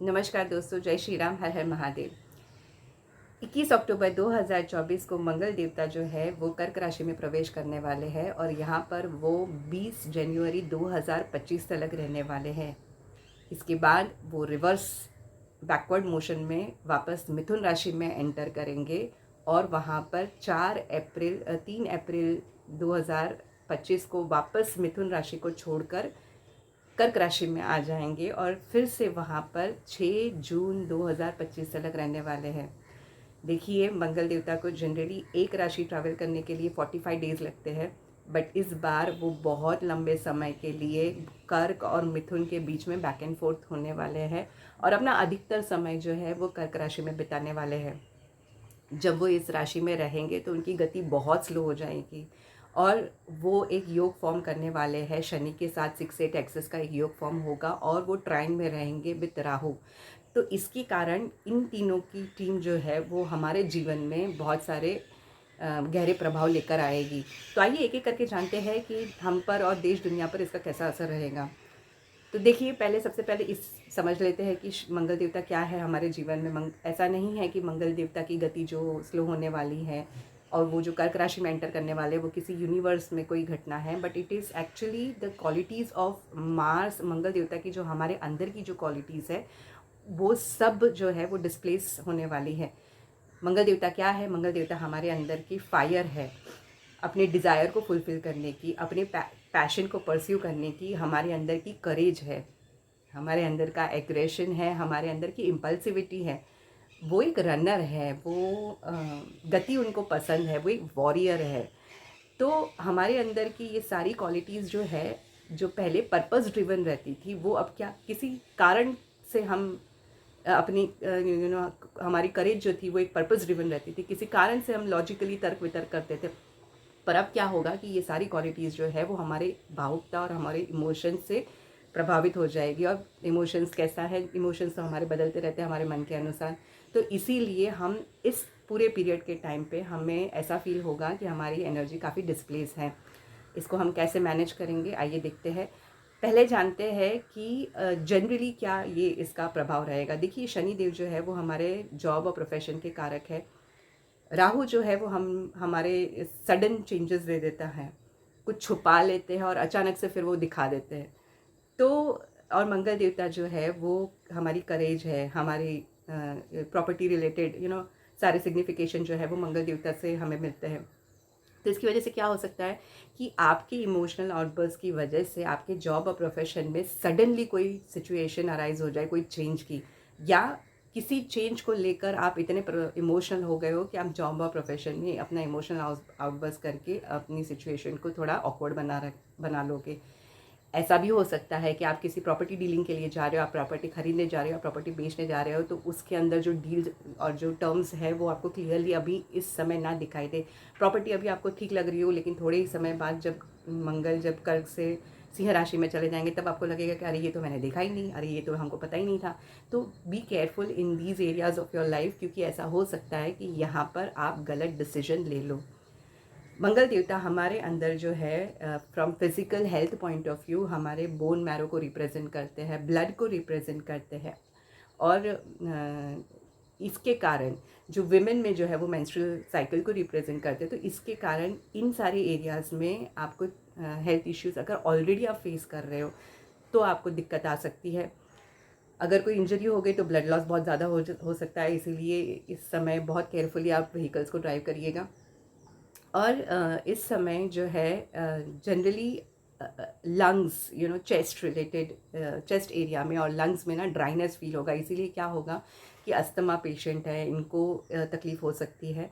नमस्कार दोस्तों, जय श्री राम, हर हर महादेव। 21 अक्टूबर 2024 को मंगल देवता जो है वो कर्क राशि में प्रवेश करने वाले हैं और यहाँ पर वो 20 जनवरी 2025 तक रहने वाले हैं। इसके बाद वो रिवर्स बैकवर्ड मोशन में वापस मिथुन राशि में एंटर करेंगे और वहाँ पर 3 अप्रैल 2025 को वापस मिथुन राशि को छोड़कर कर्क राशि में आ जाएंगे और फिर से वहाँ पर 6 जून 2025 तक रहने वाले हैं। देखिए, मंगल देवता को जनरली एक राशि ट्रैवल करने के लिए 45 डेज़ लगते हैं, बट इस बार वो बहुत लंबे समय के लिए कर्क और मिथुन के बीच में बैक एंड फोर्थ होने वाले हैं और अपना अधिकतर समय जो है वो कर्क राशि में बिताने वाले हैं। जब वो इस राशि में रहेंगे तो उनकी गति बहुत स्लो हो जाएगी और वो एक योग फॉर्म करने वाले हैं। शनि के साथ 6-8 एक्सिस का एक योग फॉर्म होगा और वो ट्राइन में रहेंगे विद राहु। तो इसके कारण इन तीनों की टीम जो है वो हमारे जीवन में बहुत सारे गहरे प्रभाव लेकर आएगी। तो आइए एक एक करके जानते हैं कि हम पर और देश दुनिया पर इसका कैसा असर रहेगा। तो देखिए, सबसे पहले इस समझ लेते हैं कि मंगल देवता क्या है हमारे जीवन में। ऐसा नहीं है कि मंगल देवता की गति जो स्लो होने वाली है और वो जो कर्क राशि में एंटर करने वाले वो किसी यूनिवर्स में कोई घटना है, but it is actually the qualities of Mars. Mangal देवता की जो हमारे अंदर की जो क्वालिटीज़ है वो सब जो है वो डिस्प्लेस होने वाली है। मंगल देवता क्या है? मंगल देवता हमारे अंदर की फायर है, अपने डिज़ायर को फुलफ़िल करने की, अपने पैशन को परस्यू करने की हमारे अंदर की करेज है, हमारे अंदर का एग्रेशन है, हमारे अंदर की इम्पल्सिविटी है। वो एक रनर है, वो गति उनको पसंद है, वो एक वॉरियर है। तो हमारे अंदर की ये सारी क्वालिटीज़ जो है, जो पहले पर्पस ड्रिवन रहती थी, वो अब क्या किसी कारण से हम अपनी हमारी करेज जो थी वो एक पर्पस ड्रिवन रहती थी, किसी कारण से हम लॉजिकली तर्क वितर्क करते थे। पर अब क्या होगा कि ये सारी क्वालिटीज़ जो है वो हमारे भावुकता और हमारे इमोशंस से प्रभावित हो जाएगी। और इमोशंस कैसा है? इमोशंस तो हमारे बदलते रहते हैं हमारे मन के अनुसार। तो इसीलिए हम इस पूरे पीरियड के टाइम पे हमें ऐसा फील होगा कि हमारी एनर्जी काफ़ी डिस्प्लेस है। इसको हम कैसे मैनेज करेंगे, आइए देखते हैं। पहले जानते हैं कि जनरली क्या ये इसका प्रभाव रहेगा। देखिए, शनि देव जो है वो हमारे जॉब और प्रोफेशन के कारक है। राहु जो है वो हमारे सडन चेंजेस दे देता है, कुछ छुपा लेते हैं और अचानक से फिर वो दिखा देते हैं। तो और मंगल देवता जो है वो हमारी करेज है, हमारी प्रॉपर्टी रिलेटेड सारे सिग्निफिकेशन जो है वो मंगल देवता से हमें मिलते हैं। तो इसकी वजह से क्या हो सकता है कि आपके इमोशनल आउटबर्स्ट की वजह से आपके जॉब और प्रोफेशन में सडनली कोई सिचुएशन अराइज हो जाए, कोई चेंज की, या किसी चेंज को लेकर आप इतने इमोशनल हो गए हो कि आप जॉब और प्रोफेशन में अपना इमोशनल आउटबर्स्ट करके अपनी सिचुएशन को थोड़ा ऑकवर्ड बना लोगे। ऐसा भी हो सकता है कि आप किसी प्रॉपर्टी डीलिंग के लिए जा रहे हो, आप प्रॉपर्टी खरीदने जा रहे हो, आप प्रॉपर्टी बेचने जा रहे हो, तो उसके अंदर जो डील और जो टर्म्स है वो आपको क्लियरली अभी इस समय ना दिखाई दे। प्रॉपर्टी अभी आपको ठीक लग रही हो, लेकिन थोड़े ही समय बाद जब कर्क से सिंह राशि में चले जाएंगे तब आपको लगेगा कि अरे ये तो मैंने देखा ही नहीं, अरे ये तो हमको पता ही नहीं था। तो be careful in these areas of your life, क्योंकि ऐसा हो सकता है कि यहाँ पर आप गलत डिसीजन ले लो। मंगल देवता हमारे अंदर जो है from physical health point of view हमारे बोन मैरो को रिप्रेजेंट करते हैं, ब्लड को रिप्रेजेंट करते हैं। और इसके कारण जो विमेन में जो है वो मेंस्ट्रुअल साइकिल को रिप्रेजेंट करते हैं। तो इसके कारण इन सारे एरियाज़ में आपको हेल्थ इश्यूज़ अगर ऑलरेडी आप फेस कर रहे हो तो आपको दिक्कत आ सकती है। अगर कोई इंजरी हो गई तो ब्लड लॉस बहुत ज़्यादा हो सकता है, इसीलिए इस समय बहुत केयरफुली आप व्हीकल्स को ड्राइव करिएगा। और इस समय जो है generally lungs chest related, chest area में और लंग्स में ना ड्राइनेस फील होगा। इसीलिए क्या होगा कि अस्थमा पेशेंट है, इनको तकलीफ़ हो सकती है।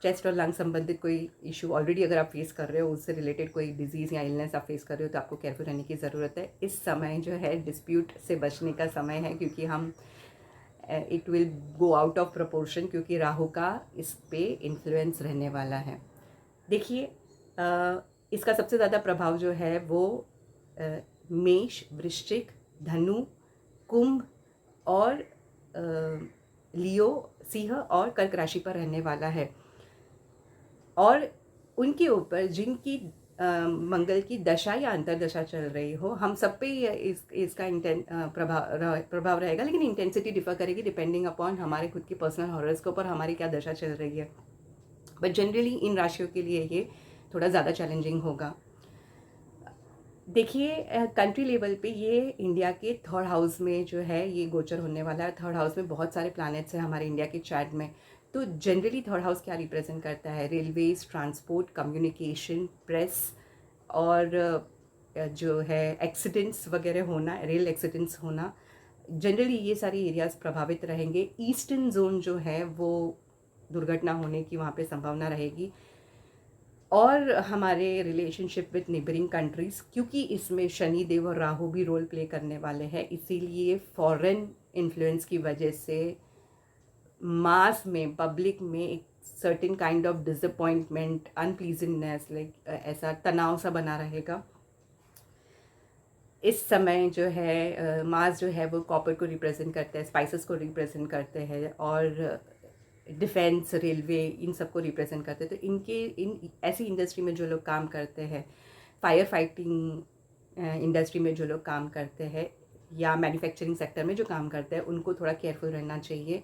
चेस्ट और लंग संबंधित कोई इशू ऑलरेडी अगर आप फेस कर रहे हो, उससे रिलेटेड कोई डिजीज़ या इलनेस आप फेस कर रहे हो, तो आपको केयरफुल रहने की ज़रूरत है। इस समय जो है डिस्प्यूट से बचने का समय है, क्योंकि it will go out of proportion, क्योंकि राहु का इस पे इन्फ्लुएंस रहने वाला है। देखिए, इसका सबसे ज़्यादा प्रभाव जो है वो मेष, वृश्चिक, धनु, कुंभ और लियो, सिंह और कर्क राशि पर रहने वाला है। और उनके ऊपर जिनकी मंगल की दशा या अंतर्दशा चल रही हो, हम सब पे ही इसका प्रभाव रहेगा, लेकिन इंटेंसिटी डिफर करेगी डिपेंडिंग अपॉन हमारे खुद की पर्सनल हॉरोस्कोप पर हमारी क्या दशा चल रही है। बट जनरली इन राशियों के लिए ये थोड़ा ज़्यादा चैलेंजिंग होगा। देखिए, कंट्री लेवल पे ये इंडिया के थर्ड हाउस में जो है ये गोचर होने वाला है। थर्ड हाउस में बहुत सारे प्लैनेट्स हैं हमारे इंडिया के चार्ट में। तो जनरली थर्ड हाउस क्या रिप्रेजेंट करता है? रेलवेज, ट्रांसपोर्ट, कम्युनिकेशन, प्रेस और जो है एक्सीडेंट्स वगैरह होना, रेल एक्सीडेंट्स होना, जनरली ये सारी एरियाज प्रभावित रहेंगे। ईस्टर्न जोन जो है वो दुर्घटना होने की वहाँ पे संभावना रहेगी। और हमारे रिलेशनशिप विद नेबरिंग कंट्रीज़, क्योंकि इसमें शनि देव और राहु भी रोल प्ले करने वाले हैं, इसीलिए फॉरेन इन्फ्लुएंस की वजह से मास में, पब्लिक में एक certain kind of disappointment, unpleasantness, like ऐसा तनाव सा बना रहेगा। इस समय जो है मास जो है वो कॉपर को रिप्रेजेंट करते हैं, स्पाइसेस को रिप्रेजेंट करते हैं, और डिफेंस, रेलवे, इन सबको रिप्रेजेंट करते हैं। तो इन ऐसी इंडस्ट्री में जो लोग काम करते हैं, फायर फाइटिंग इंडस्ट्री में जो लोग काम करते हैं, या मैन्युफैक्चरिंग सेक्टर में जो काम करते हैं, उनको थोड़ा केयरफुल रहना चाहिए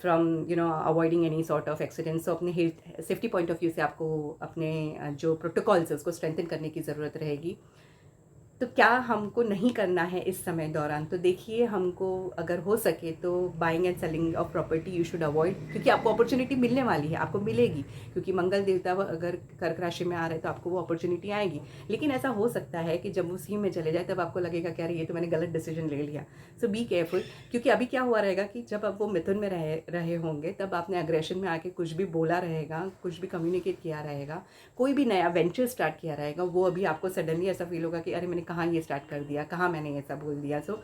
from avoiding any sort of accidents. तो अपने health safety point of view से आपको अपने जो प्रोटोकॉल्स है उसको स्ट्रेंथन करने की ज़रूरत रहेगी। तो क्या हमको नहीं करना है इस समय दौरान? तो देखिए, हमको अगर हो सके तो buying and selling of property you should avoid, क्योंकि आपको अपॉर्चुनिटी मिलने वाली है, आपको मिलेगी, क्योंकि मंगल देवता अगर कर्क राशि में आ रहे हैं तो आपको वो अपॉर्चुनिटी आएगी। लेकिन ऐसा हो सकता है कि जब वो सिंह में चले जाए तब आपको लगेगा कि अरे ये तो मैंने गलत डिसीजन ले लिया। सो बी केयरफुल, क्योंकि अभी क्या हुआ रहेगा कि जब अब वो मिथुन में रहे होंगे तब आपने अग्रेशन में आके कुछ भी बोला रहेगा, कुछ भी कम्युनिकेट किया रहेगा, कोई भी नया वेंचर स्टार्ट किया रहेगा, वो अभी आपको सडनली ऐसा फील होगा कि अरे मैंने कहाँ ये स्टार्ट कर दिया, कहाँ मैंने ऐसा बोल दिया। सो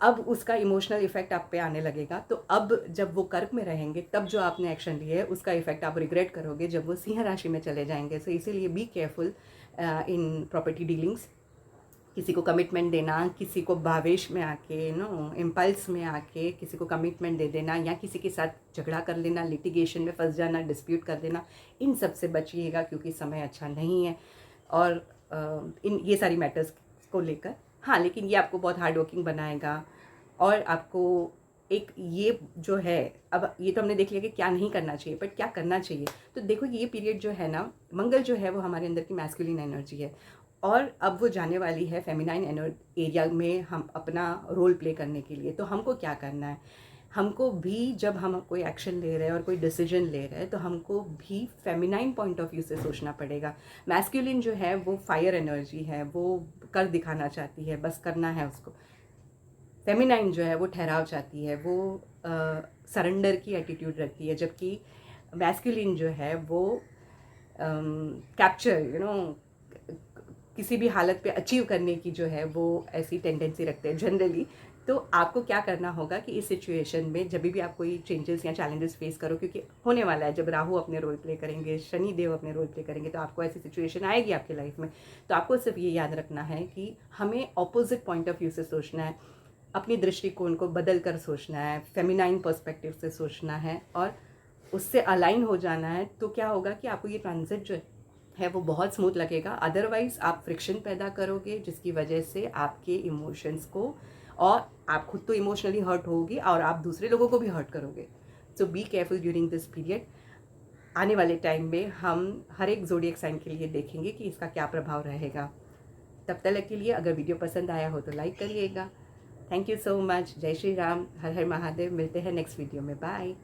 अब उसका इमोशनल इफेक्ट आप पे आने लगेगा। तो अब जब वो कर्क में रहेंगे तब जो आपने एक्शन लिए है उसका इफेक्ट आप रिग्रेट करोगे जब वो सिंह राशि में चले जाएंगे। सो इसीलिए be careful in property dealings. किसी को कमिटमेंट देना, किसी को भावेश में आके इम्पल्स में आके किसी को कमिटमेंट दे देना, या किसी के साथ झगड़ा कर लेना, लिटिगेशन में फंस जाना, डिस्प्यूट कर देना, इन सब से बचिएगा, क्योंकि समय अच्छा नहीं है। और इन ये सारी मैटर्स को लेकर, हाँ, लेकिन ये आपको बहुत हार्ड वर्किंग बनाएगा। और आपको एक ये जो है, अब ये तो हमने देख लिया कि क्या नहीं करना चाहिए, बट क्या करना चाहिए। तो देखो, ये पीरियड जो है ना, मंगल जो है वो हमारे अंदर की मैस्कुलिन एनर्जी है, और अब वो जाने वाली है फेमिनाइन एरिया में हम अपना रोल प्ले करने के लिए। तो हमको क्या करना है? हमको भी, जब हम कोई एक्शन ले रहे हैं और कोई डिसीजन ले रहे हैं, तो हमको भी फेमिनाइन पॉइंट ऑफ व्यू से सोचना पड़ेगा। मैस्कुलिन जो है वो फायर एनर्जी है, वो कर दिखाना चाहती है, बस करना है उसको। फेमिनाइन जो है वो ठहराव चाहती है, वो सरेंडर की एटीट्यूड रखती है, जबकि मैस्कुलिन जो है वो कैप्चर किसी भी हालत पे अचीव करने की जो है वो ऐसी टेंडेंसी रखते हैं जनरली। तो आपको क्या करना होगा कि इस सिचुएशन में जब भी आप कोई चेंजेस या चैलेंजेस फेस करो, क्योंकि होने वाला है, जब राहु अपने रोल प्ले करेंगे, शनि देव अपने रोल प्ले करेंगे, तो आपको ऐसी सिचुएशन आएगी आपकी लाइफ में। तो आपको सिर्फ ये याद रखना है कि हमें ऑपोजिट पॉइंट ऑफ व्यू से सोचना है, अपनी दृष्टिकोण को बदल कर सोचना है, फेमिनाइन पर्सपेक्टिव से सोचना है, और उससे अलाइन हो जाना है। तो क्या होगा कि आपको ये ट्रांजिट जो है वो बहुत स्मूथ लगेगा। अदरवाइज आप फ्रिक्शन पैदा करोगे, जिसकी वजह से आपके इमोशंस को, और आप खुद तो इमोशनली हर्ट होगी और आप दूसरे लोगों को भी हर्ट करोगे। So be careful during this period. आने वाले टाइम में हम हर एक ज़ोडिएक साइन के लिए देखेंगे कि इसका क्या प्रभाव रहेगा। तब तक के लिए अगर वीडियो पसंद आया हो तो लाइक करिएगा। Thank you so much. जय श्री राम, हर हर महादेव। मिलते हैं नेक्स्ट वीडियो में। बाय।